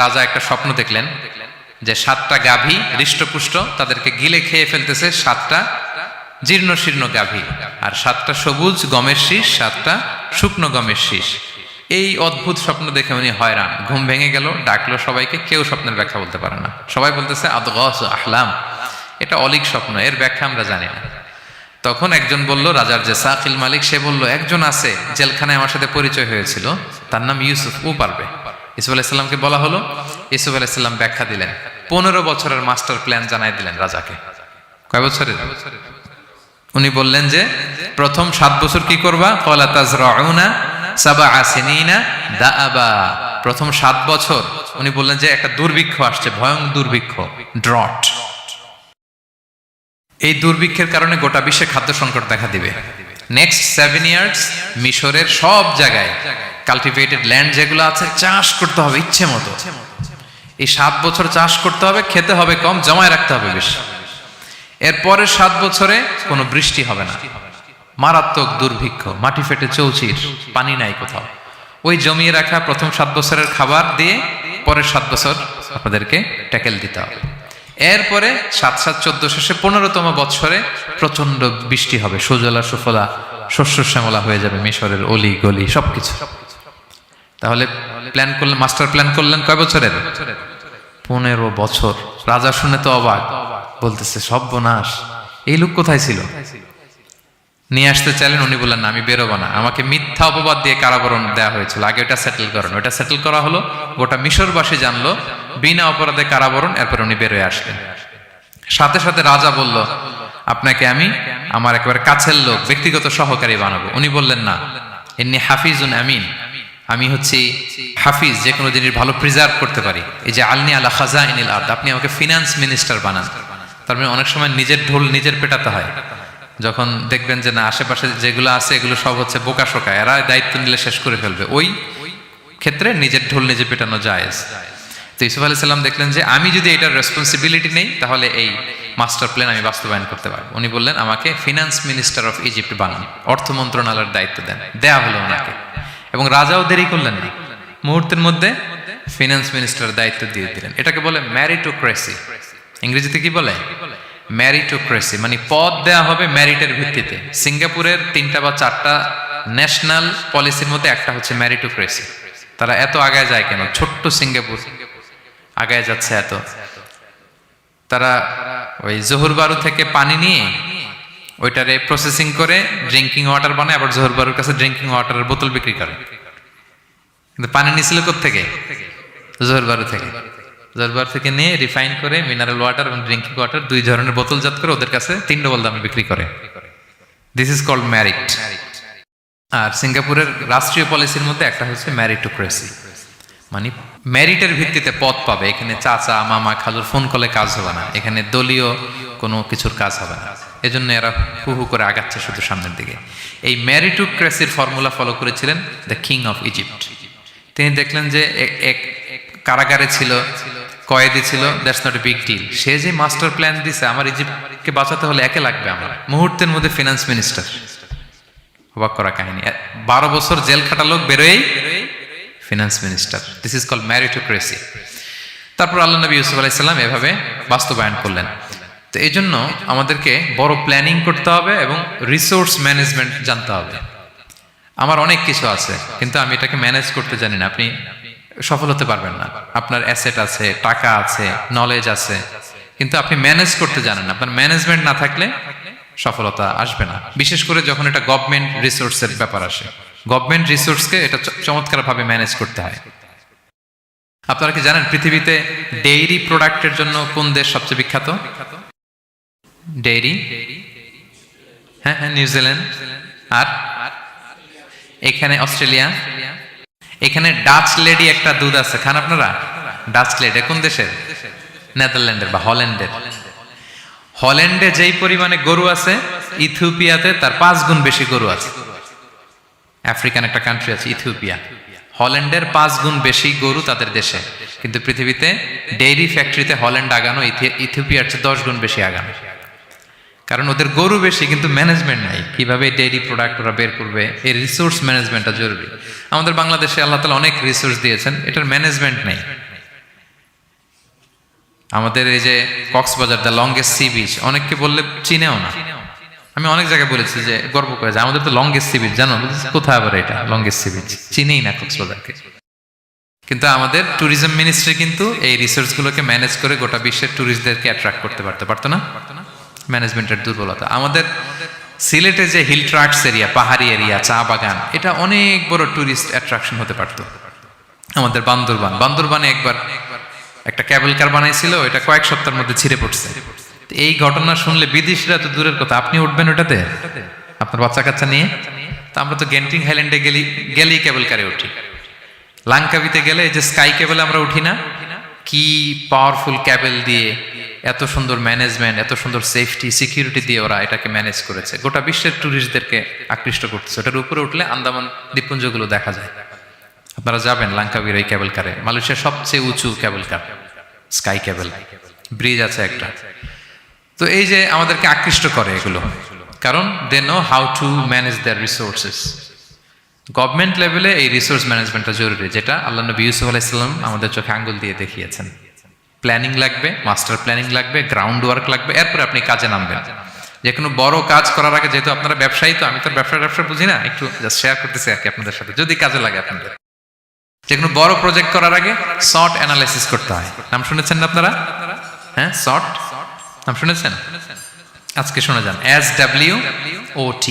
রাজা একটা স্বপ্ন দেখলেন যে 7টা গাভী হৃষ্টপুষ্ট তাদেরকে গিলে খেয়ে ফেলতেছে 7টা জীর্ণ শীর্ণ গাভী, আর 7টা সবুজ গমের শীষ, 7টা শুকনো গমের শীষ। এই অদ্ভুত স্বপ্ন দেখে উনি হয়রান, ঘুম ভেঙে গেল, ডাকলো সবাইকে, কেউ স্বপ্নের ব্যাখ্যা বলতে পারে না। সবাই বলতেছে আদগাস আহলাম, এটা অলীক স্বপ্ন, এর ব্যাখ্যা আমরা জানি না। তখন একজন বলল, রাজার যে সাকিল মালিক, সে বলল একজন আছে জেলখানায় আমার সাথে পরিচয় হয়েছিল, তার নাম ইউসুফ, ও পারবে। ইউসুফ আলাইহিসসালামকে বলা হলো, ইউসুফ আলাইহিসসালাম ব্যাখ্যা দিলেন, 15 বছরের মাস্টার প্ল্যান জানাই দিলেন রাজাকে। কয় বছরের? উনি বললেন যে প্রথম 7 বছর কি করবা, ক্বালা তাজরাউনা সাবআ সিনিনা দাআবা। প্রথম 7 বছর উনি বললেন যে একটা দুর্ভিক্ষ আসছে, ভয়ঙ্কর দুর্ভিক্ষ, ড্রট। এই দুর্ভিক্ষের কারণে গোটা বিশ্বে খাদ্য সংকট দেখা দিবে। নেক্সট 7 ইয়ার্স মিশরের সব জায়গায় কাল্টিভেটেড ল্যান্ড যেগুলো আছে চাষ করতে হবে ইচ্ছে মতো। এই 7 বছর চাষ করতে হবে, খেতে হবে কম, জমায় রাখতে হবে বেশি। এরপরের 7 বছরে কোনো বৃষ্টি হবে না, মারাত্মক দুর্ভিক্ষ, মাটি ফেটে চৌচির, পানি নাই কোথাও। ওই জমিয়ে রাখা প্রথম 7 বছরের খাবার দিয়ে পরের 7 বছর আপনাদেরকে ট্যাকেল দিতে হবে। এরপরে 7-7-14 শেষে 15তম বছরে প্রচন্ড বৃষ্টি হবে, সুজলা সুফলা, শস্য শ্যামলা হয়ে যাবে মিশরের অলি গলি সবকিছু। তাহলে প্ল্যান করলেন, মাস্টার প্ল্যান করলেন কয় বছরের? 15 বছর। রাজা শুনে তো অবাক, বলতেছে সর্বনাশ, এই লোক কোথায় ছিল? নিয়ে আসতে চাইলেন, উনি বললেন না, আমি বেরোবো না, আমাকে মিথ্যা অপবাদ দিয়ে কারাবরণ দেওয়া হয়েছিল, আগে ওটা সেটেল করেন। ওটা সেটেল করা হলো, গোটা মিশরবাসী জানলো, বিনা অপরাধে কারাবরণ। এরপর উনি বেরোয় আসলেন। সাথে সাথে রাজা বলল, আপনাকে আমি আমার একেবারে কাছের লোক, ব্যক্তিগত সহকারী বানাবো। উনি বললেন না, ইন্নী হাফিজুন আমিন, আমি হচ্ছি হাফিজ, যে কোনো জিনিস ভালো প্রিজার্ভ করতে পারি। এই যে আলনি আলা খাজাইনিল আরদ, আপনি আমাকে ফিনান্স মিনিস্টার বানান। তার মানে অনেক সময় নিজের ঢোল নিজের পেটাতে হয়। যখন দেখবেন যে না, আশেপাশে যেগুলো আছে এগুলো সব হচ্ছে বোকা শোকা, এরা দায়িত্ব নিলে শেষ করে ফেলবে, ওই ক্ষেত্রে নিজের ঢোল নিজে পেটানো জায়েজ। তো ইউসুফ আলাইহিস সালাম দেখলেন যে আমি যদি এটার রেসপন্সিবিলিটি নেই, তাহলে এই মাস্টার প্ল্যান আমি বাস্তবায়ন করতে পারবো। উনি বললেন, আমাকে ফিনান্স মিনিস্টার অফ ইজিপ্ট বানান, অর্থ মন্ত্রণালয়ের দায়িত্ব দেন। দেয়া হলো ওনাকে, এবং রাজাও দেরি করলেন না, মুহূর্তের মধ্যে ফিনান্স মিনিস্টারের দায়িত্ব দিয়ে দিলেন। এটাকে বলে ম্যারিটোক্রেসি। ইংরেজিতে কি বলে? ম্যারিটোক্রেসি, মানে পদ দেয়া হবে মেরিটের ভিত্তিতে। সিঙ্গাপুরের 3টা বা 4টা ন্যাশনাল পলিসির মধ্যে একটা হচ্ছে ম্যারিটোক্রেসি। তারা এত আগায় যায় কেন? ছোট্ট সিঙ্গাপুর আগায় যাচ্ছে এত। তারা ওই জোহর বারু থেকে পানি নিয়ে ওইটারে প্রসেসিং করে ড্রিঙ্কিং ওয়াটার বানায়, আবার জোহর বারুর কাছে ড্রিঙ্কিং ওয়াটারের বোতল বিক্রি করে। কিন্তু পানি নিয়েছিল কোত্থেকে? জোহর বারু থেকে। জোহর থেকে নিয়ে রিফাইন করে মিনারেল ওয়াটার এবং ড্রিঙ্কিং ওয়াটার 2 ধরনের বোতলজাত করে ওদের কাছে 3 ডবল দামে বিক্রি করে। This is called merit. আর সিঙ্গাপুরের রাষ্ট্রীয় পলিসির মধ্যে একটা হচ্ছে ম্যারিটোক্রেসি, মানে মেরিটের ভিত্তিতে পদ পাবে। এখানে চাচা মামা খালুর ফোন কলে কাজ হবে না, এখানে দলীয় কোনো কিছুর কাজ হবে না। এজন্য এরা হু হু করে আগাচ্ছে শুধু সামনের দিকে। এই ম্যারিটোক্রেসির ফর্মুলা ফলো করেছিলেন দ্য কিং অফ ইজিপ্ট। তিনি দেখলেন যে এক কারাগারে ছিল, কয়েদি ছিল, that's not a big deal. সে যে মাস্টার প্ল্যান দিছে, আমার ইজিপ্টকে বাঁচাতে হলে একে লাগবে আমার, মুহূর্তের মধ্যে ফিনান্স মিনিস্টার। অবাক করা কাহিনী, 12 বছর জেল খাটা লোক বেরোয় finance minister. This is called meritocracy. তারপর আল্লাহ নবী ইউসুফ আলাইহিস সালাম এভাবে বাস্তবায়ন করলেন। তো এই জন্য আমাদেরকে বড় প্ল্যানিং করতে হবে এবং রিসোর্স ম্যানেজমেন্ট জানতে হবে। আমার অনেক কিছু আছে, কিন্তু আমি এটাকে ম্যানেজ করতে জানি না, আপনি সফল হতে পারবেন না। আপনার অ্যাসেট আছে, টাকা আছে, নলেজ আছে, কিন্তু আপনি ম্যানেজ করতে জানেন না। আপনার ম্যানেজমেন্ট না থাকলে সফলতা আসবে না, বিশেষ করে যখন এটা গভর্নমেন্ট রিসোর্সের ব্যাপার আসে। গভর্নমেন্ট রিসোর্সকে এটা চমৎকারভাবে ম্যানেজ করতে হয়। আপনারা কি জানেন পৃথিবীতে ডেইরি প্রোডাক্টের জন্য কোন দেশ সবচেয়ে বিখ্যাত? ডেইরি? হ্যাঁ, নিউজিল্যান্ড। আর এখানে অস্ট্রেলিয়া। এখানে ডাচ লেডি একটা দুধ আছে, খান আপনারা? ডাচ লেডি কোন দেশের? নেদারল্যান্ডের বা হল্যান্ডের। হল্যান্ডে যেই পরিমাণে গরু আছে, ইথিওপিয়াতে তার 5 গুণ বেশি গরু আছে। আফ্রিকান একটা কান্ট্রি আছে ইথিওপিয়া, হল্যান্ডের 5 গুণ বেশি গরু তাদের দেশে। কিন্তু পৃথিবীতে ডেইরি ফ্যাক্টরিতে হল্যান্ড আগানো ইথিওপিয়ার চেয়ে 10 গুণ বেশি আগানো। কারণ ওদের গরু বেশি, কিন্তু ম্যানেজমেন্ট নাই। কিভাবে ডেইরি প্রোডাক্ট ওরা বের করবে, এই রিসোর্স ম্যানেজমেন্টটা জরুরি। আমাদের বাংলাদেশে আল্লাহ তাআলা অনেক রিসোর্স দিয়েছেন, এটার ম্যানেজমেন্ট নেই। আমাদের এই যে Cox's Bazar the longest sea beach, অনেককে বললে চিনেও না। আমি অনেক জায়গায় বলেছি যে গর্ব করে যে আমাদের তো লংগেস্ট সি বিচ, জানো কোথায় আবার এটা লংগেস্ট সি বিচ, চিনেই না কক্সবাজারকে। কিন্তু আমাদের ট্যুরিজম মিনিস্ট্রি কিন্তু এই রিসোর্সগুলোকে ম্যানেজ করে গোটা বিশ্বের ট্যুরিস্টদেরকে অ্যাট্রাক্ট করতে পারতো না। ম্যানেজমেন্টের দুর্বলতা। আমাদের সিলেটে যে হিল ট্রাক্টস এরিয়া, পাহাড়ি এরিয়া, চা বাগান, এটা অনেক বড় ট্যুরিস্ট অ্যাট্রাকশন হতে পারতো। আমাদের বান্দরবানে একবার একটা ক্যাবেল কার বানাইছিল, এটা কয়েক সপ্তাহের মধ্যে ছিঁড়ে পড়ছে। এই ঘটনা শুনলে বিদেশিরা তো দূরের কথা, আপনি উঠবেন ওটাতে আপনার বাচ্চা কাচ্চা নিয়ে? তা আমরা তো গেন্টিং হাইল্যান্ডে গেলেই ক্যাবেল কারে উঠি, লাঙ্কাবিতে গেলে এই যে স্কাই কেবলে আমরা উঠি না, কি পাওয়ারফুল ক্যাবেল দিয়ে, এত সুন্দর ম্যানেজমেন্ট, এত সুন্দর সেফটি সিকিউরিটি দিয়ে ওরা এটাকে ম্যানেজ করেছে, গোটা বিশ্বের ট্যুরিস্টদেরকে আকৃষ্ট করতেছে। ওটার উপরে উঠলে আন্দামান দ্বীপপুঞ্জগুলো দেখা যায়। আপনারা যাবেন লাঙ্কাবির ওই ক্যাবেল কারে, মালয়েশিয়ার সবচেয়ে উঁচু ক্যাবেল কার, স্কাই ক্যাবেল ব্রিজ আছে একটা। তো এই যে আমাদেরকে আকৃষ্ট করে এগুলো, কারণ they know how to manage their resources. Government লেভেলে এই রিসোর্স ম্যানেজমেন্টটা জরুরি, যেটা আল্লাহ নবী ইউসুফ আলাইহিস সালাম আমাদের চোখে আঙ্গুল দিয়ে দেখিয়েছেন। প্ল্যানিং লাগবে, মাস্টার প্ল্যানিং লাগবে, গ্রাউন্ড ওয়ার্ক লাগবে, এরপরে আপনি কাজে নামবেন। যে কোনো বড় কাজ করার আগে, যেহেতু আপনারা ব্যবসায়ী, তো আমি তো ব্যবসা বুঝি না, একটু জাস্ট শেয়ার করতেছি আর কি আপনাদের সাথে, যদি কাজে লাগে আপনাদের। যে কোনো বড় প্রজেক্ট করার আগে সর্ট অ্যানালাইসিস করতে হয়। নাম শুনেছেন না আপনারা? হ্যাঁ, সর্ট নাম শুনেছেন? আজকে শুনে যান, SWOT,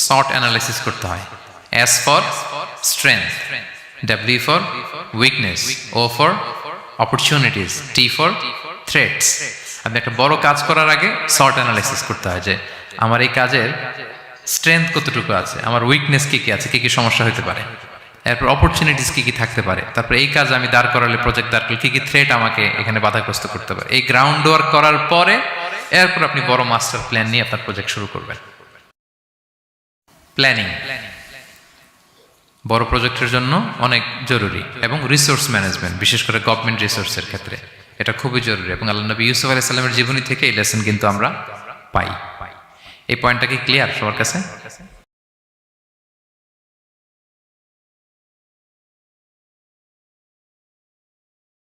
সর্ট অ্যানালাইসিস করতে হয়। S for strength, W for weakness, O for opportunities, T for threats. আপনি একটা বড় কাজ করার আগে সর্ট অ্যানালাইসিস করতে হয় যে আমার এই কাজের স্ট্রেংথ কতটুকু আছে, আমার উইকনেস কি কি আছে, কি কি সমস্যা হতে পারে, এরপর অপরচুনিটিস কি কি থাকতে পারে, তারপর এই কাজ আমি দাঁড় করালে, প্রজেক্ট দাঁড় করলে কি কি থ্রেট আমাকে এখানে বাধাগ্রস্ত করতে পারে। এই গ্রাউন্ড ওয়ার্ক করার পরে এরপর আপনি বড় মাস্টার প্ল্যান নিয়ে আপনার প্রজেক্ট শুরু করবেন। প্ল্যানিং বড় প্রজেক্টের জন্য অনেক জরুরি, এবং রিসোর্স ম্যানেজমেন্ট, বিশেষ করে গভর্নমেন্ট রিসোর্সের ক্ষেত্রে এটা খুবই জরুরি। এবং আল্লাহ নবী ইউসুফ আলাইহিস সালামের জীবনী থেকে এই লেসন কিন্তু আমরা পাই। এই পয়েন্টটা কি ক্লিয়ার সবার কাছে?